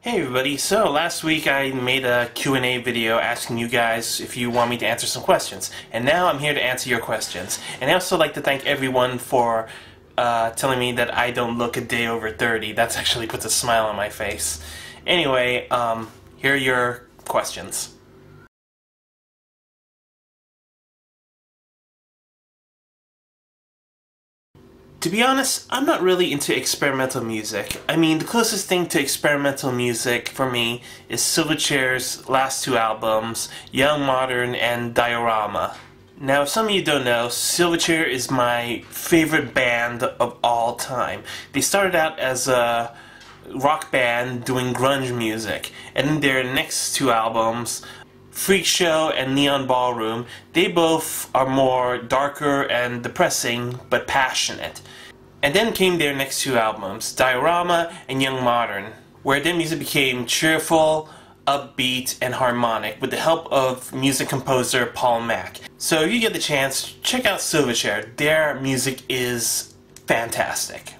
Hey everybody, so last week I made a Q&A video asking you guys if you want me to answer some questions, and now I'm here to answer your questions. And I also like to thank everyone for telling me that I don't look a day over 30. That actually puts a smile on my face. Anyway, here are your questions. To be honest, I'm not really into experimental music. I mean, the closest thing to experimental music for me is Silverchair's last two albums, Young Modern and Diorama. Now, if some of you don't know, Silverchair is my favorite band of all time. They started out as a rock band doing grunge music, and in their next two albums, Freak Show and Neon Ballroom, they both are more darker and depressing, but passionate. And then came their next two albums, Diorama and Young Modern, where their music became cheerful, upbeat, and harmonic with the help of music composer Paul Mac. So if you get the chance, check out Silverchair. Their music is fantastic.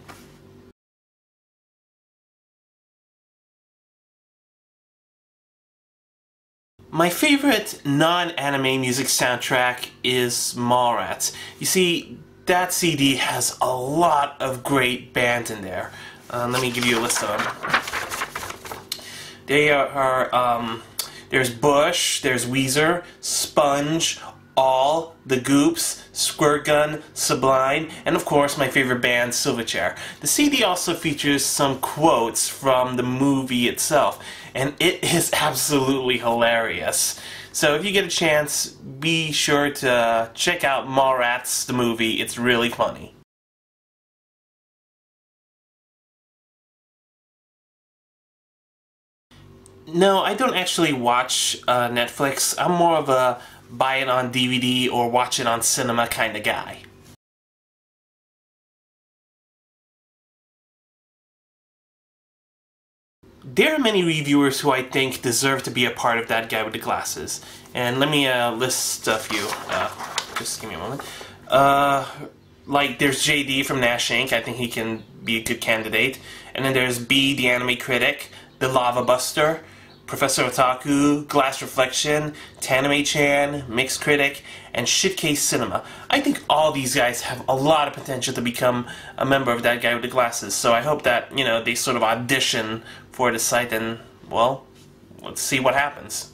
My favorite non-anime music soundtrack is Mallrats. You see, that CD has a lot of great bands in there. Let me give you a list of them. There's Bush, there's Weezer, Sponge, All, The Goops, Squirt Gun, Sublime, and of course my favorite band, Silverchair. The CD also features some quotes from the movie itself, and it is absolutely hilarious. So if you get a chance, be sure to check out Mallrats, the movie. It's really funny. No, I don't actually watch Netflix. I'm more of a buy it on DVD or watch it on cinema kind of guy. There are many reviewers who I think deserve to be a part of that guy with the glasses. And let me list a few. Just give me a moment. Like, there's JD from Nash Inc. I think he can be a good candidate. And then there's B, the anime critic, the Lava Buster, Professor Otaku, Glass Reflection, Tanime-chan, Mixed Critic, and Shitcase Cinema. I think all these guys have a lot of potential to become a member of that guy with the glasses, so I hope that, you know, they sort of audition for the site and, well, let's see what happens.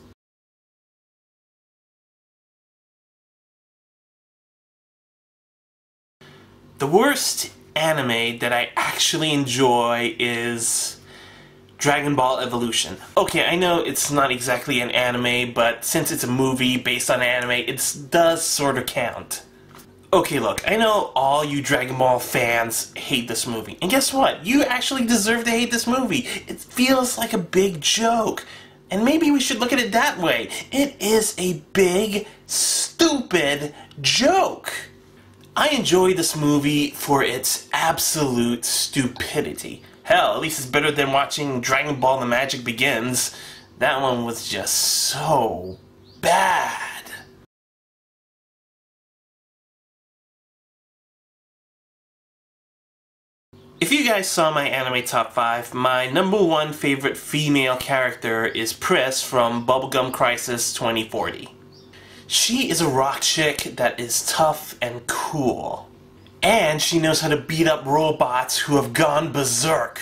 The worst anime that I actually enjoy is Dragon Ball Evolution. Okay, I know it's not exactly an anime, but since it's a movie based on anime, it does sort of count. Okay, look, I know all you Dragon Ball fans hate this movie, and guess what? You actually deserve to hate this movie. It feels like a big joke, and maybe we should look at it that way. It is a big, stupid joke. I enjoy this movie for its absolute stupidity. Hell, at least it's better than watching Dragon Ball The Magic Begins. That one was just so bad. If you guys saw my anime top 5, my #1 favorite female character is Pris from Bubblegum Crisis 2040. She is a rock chick that is tough and cool. And she knows how to beat up robots who have gone berserk.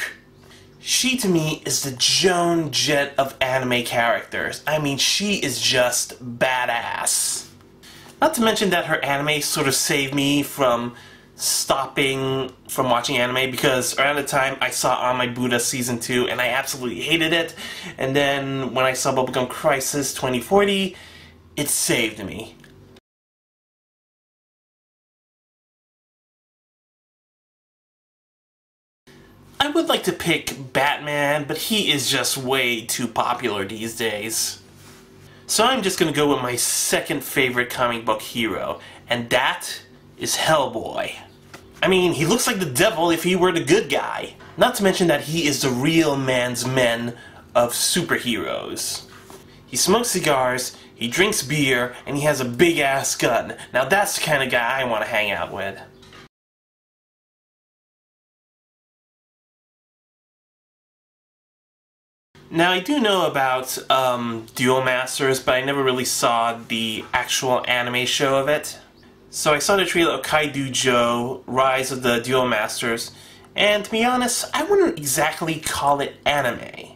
She, to me, is the Joan Jett of anime characters. I mean, she is just badass. Not to mention that her anime sort of saved me from stopping from watching anime, because around the time I saw On My Buddha Season 2 and I absolutely hated it, and then when I saw Bubblegum Crisis 2040, it saved me. I would like to pick Batman, but he is just way too popular these days. So I'm just gonna go with my second favorite comic book hero, and that is Hellboy. I mean, he looks like the devil if he were the good guy. Not to mention that he is the real man's men of superheroes. He smokes cigars, he drinks beer, and he has a big-ass gun. Now that's the kind of guy I want to hang out with. Now, I do know about Duel Masters, but I never really saw the actual anime show of it. So I saw the trailer of Kaido Joe, Rise of the Duel Masters, and to be honest, I wouldn't exactly call it anime.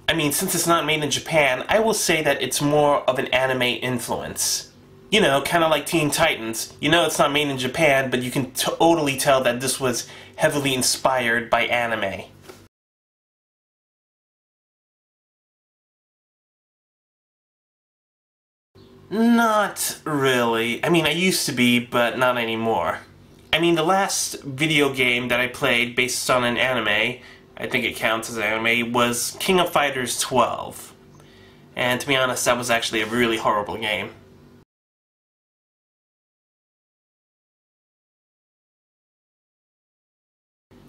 I mean, since it's not made in Japan, I will say that it's more of an anime influence. You know, kind of like Teen Titans. You know it's not made in Japan, but you can totally tell that this was heavily inspired by anime. Not really. I mean, I used to be, but not anymore. I mean, the last video game that I played based on an anime, I think it counts as anime, was King of Fighters 12. And to be honest, that was actually a really horrible game.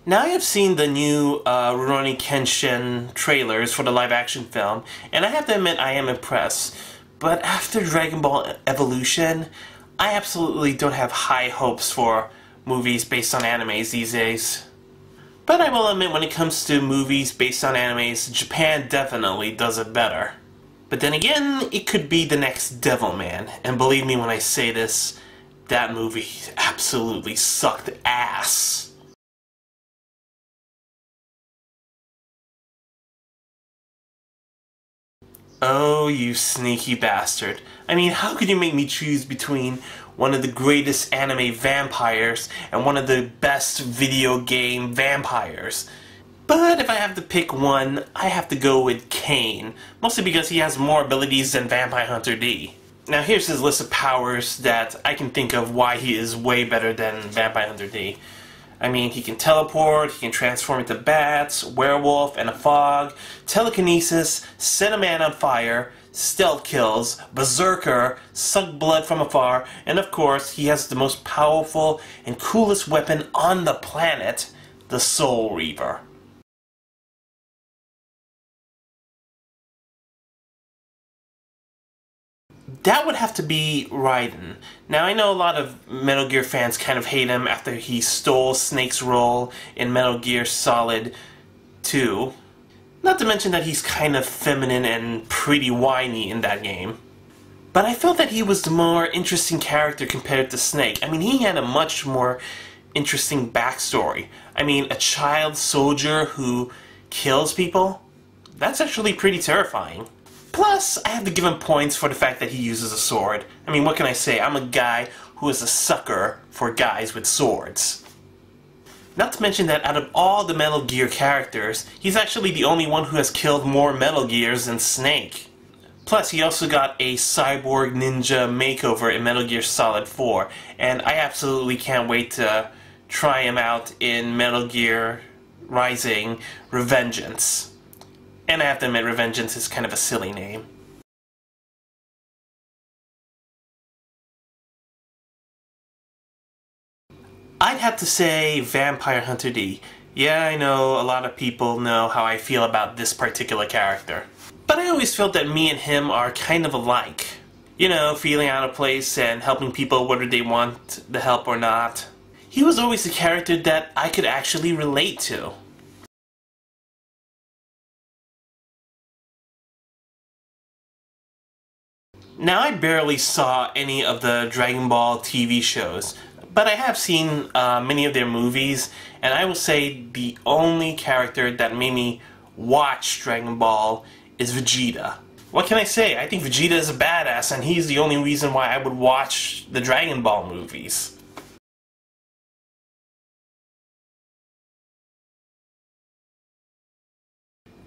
Now I have seen the new Rurouni Kenshin trailers for the live-action film, and I have to admit I am impressed. But after Dragon Ball Evolution, I absolutely don't have high hopes for movies based on animes these days. But I will admit when it comes to movies based on animes, Japan definitely does it better. But then again, it could be the next Devilman, and believe me when I say this, that movie absolutely sucked ass. Oh, you sneaky bastard. I mean, how could you make me choose between one of the greatest anime vampires and one of the best video game vampires? But if I have to pick one, I have to go with Kane, mostly because he has more abilities than Vampire Hunter D. Now here's his list of powers that I can think of why he is way better than Vampire Hunter D. I mean, he can teleport, he can transform into bats, werewolf, and a fog, telekinesis, set a man on fire, stealth kills, berserker, suck blood from afar, and of course, he has the most powerful and coolest weapon on the planet, the Soul Reaver. That would have to be Raiden. Now, I know a lot of Metal Gear fans kind of hate him after he stole Snake's role in Metal Gear Solid 2. Not to mention that he's kind of feminine and pretty whiny in that game. But I felt that he was the more interesting character compared to Snake. I mean, he had a much more interesting backstory. I mean, a child soldier who kills people? That's actually pretty terrifying. Plus, I have to give him points for the fact that he uses a sword. I mean, what can I say? I'm a guy who is a sucker for guys with swords. Not to mention that out of all the Metal Gear characters, he's actually the only one who has killed more Metal Gears than Snake. Plus, he also got a cyborg ninja makeover in Metal Gear Solid 4, and I absolutely can't wait to try him out in Metal Gear Rising Revengeance. And I have to admit, Revengeance is kind of a silly name. I'd have to say Vampire Hunter D. Yeah, I know a lot of people know how I feel about this particular character. But I always felt that me and him are kind of alike. You know, feeling out of place and helping people whether they want the help or not. He was always a character that I could actually relate to. Now, I barely saw any of the Dragon Ball TV shows, but I have seen many of their movies, and I will say the only character that made me watch Dragon Ball is Vegeta. What can I say? I think Vegeta is a badass, and he's the only reason why I would watch the Dragon Ball movies.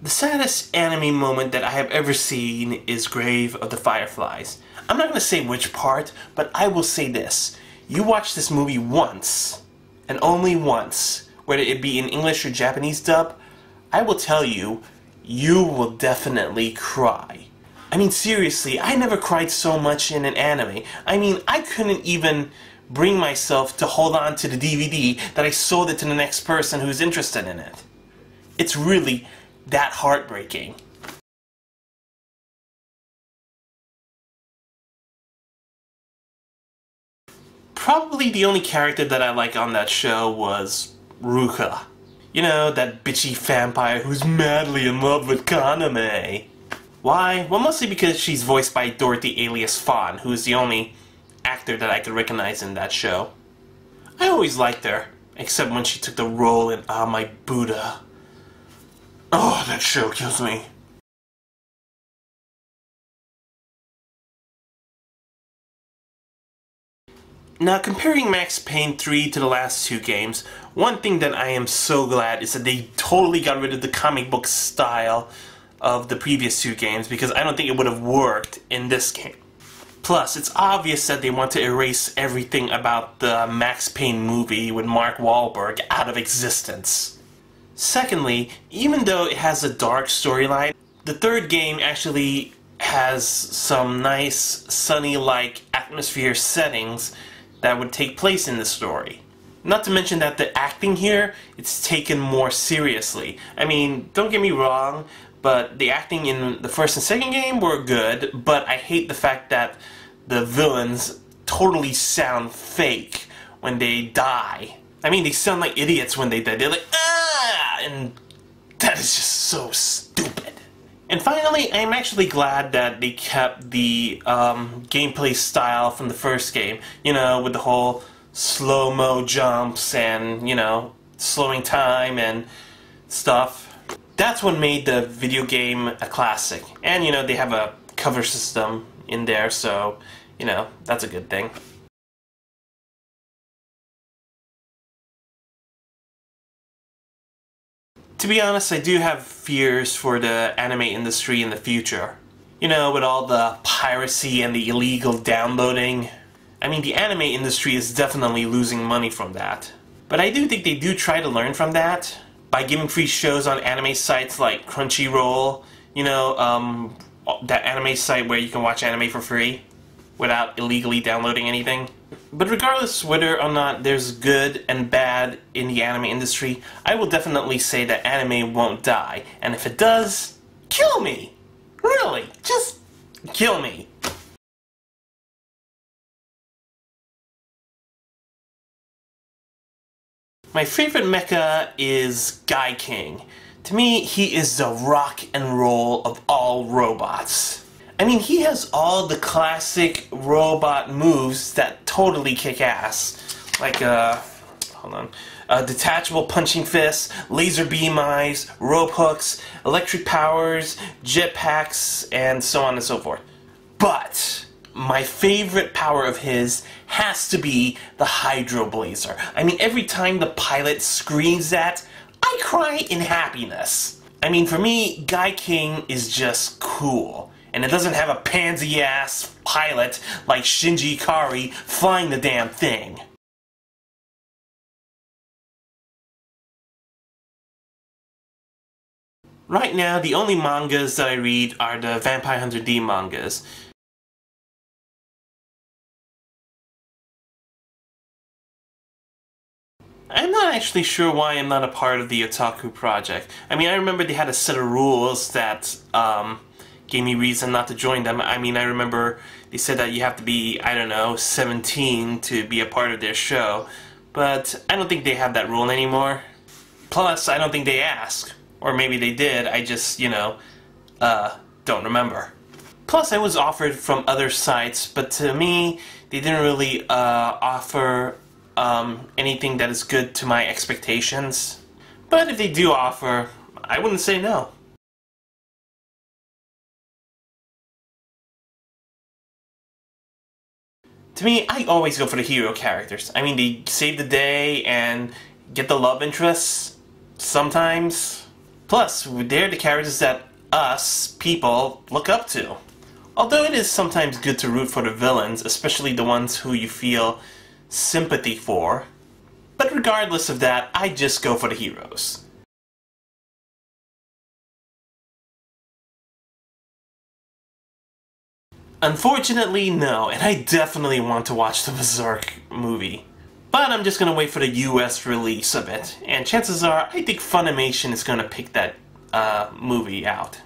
The saddest anime moment that I have ever seen is Grave of the Fireflies. I'm not going to say which part, but I will say this. You watch this movie once, and only once, whether it be in English or Japanese dub, I will tell you, you will definitely cry. I mean, seriously, I never cried so much in an anime. I mean, I couldn't even bring myself to hold on to the DVD that I sold it to the next person who's interested in it. It's really that heartbreaking. Probably the only character that I like on that show was Ruka. You know, that bitchy vampire who's madly in love with Kaname. Why? Well, mostly because she's voiced by Dorothy alias Fawn, who is the only actor that I could recognize in that show. I always liked her, except when she took the role in Ah My Buddha. Oh, that show kills me. Now, comparing Max Payne 3 to the last two games, one thing that I am so glad is that they totally got rid of the comic book style of the previous two games, because I don't think it would have worked in this game. Plus, it's obvious that they want to erase everything about the Max Payne movie with Mark Wahlberg out of existence. Secondly, even though it has a dark storyline, the third game actually has some nice sunny-like atmosphere settings that would take place in the story. Not to mention that the acting here, it's taken more seriously. I mean, don't get me wrong, but the acting in the first and second game were good, but I hate the fact that the villains totally sound fake when they die. I mean, they sound like idiots when they die. They're like, ah! And that is just so stupid. And finally, I'm actually glad that they kept the gameplay style from the first game. You know, with the whole slow-mo jumps and, you know, slowing time and stuff. That's what made the video game a classic. And, you know, they have a cover system in there, so, you know, that's a good thing. To be honest, I do have fears for the anime industry in the future. You know, with all the piracy and the illegal downloading. I mean, the anime industry is definitely losing money from that. But I do think they do try to learn from that by giving free shows on anime sites like Crunchyroll. You know, that anime site where you can watch anime for free without illegally downloading anything. But regardless whether or not there's good and bad in the anime industry, I will definitely say that anime won't die. And if it does, kill me! Really, just kill me. My favorite mecha is Guy King. To me, he is the rock and roll of all robots. I mean, he has all the classic robot moves that totally kick ass. Like, detachable punching fists, laser beam eyes, rope hooks, electric powers, jetpacks, and so on and so forth. But my favorite power of his has to be the Hydro Blazer. I mean, every time the pilot screams that, I cry in happiness. I mean, for me, Guy King is just cool. And it doesn't have a pansy-ass pilot like Shinji Ikari flying the damn thing. Right now, the only mangas that I read are the Vampire Hunter D mangas. I'm not actually sure why I'm not a part of the Otaku Project. I mean, I remember they had a set of rules that, gave me reason not to join them. I mean, I remember they said that you have to be, I don't know, 17 to be a part of their show. But I don't think they have that rule anymore. Plus, I don't think they ask. Or maybe they did, I just, you know, don't remember. Plus, I was offered from other sites, but to me, they didn't really offer anything that is good to my expectations. But if they do offer, I wouldn't say no. To me, I always go for the hero characters. I mean, they save the day and get the love interests sometimes. Plus, they're the characters that us, people, look up to. Although it is sometimes good to root for the villains, especially the ones who you feel sympathy for. But regardless of that, I just go for the heroes. Unfortunately, no, and I definitely want to watch the Berserk movie. But I'm just gonna wait for the US release of it, and chances are, I think Funimation is gonna pick that movie out.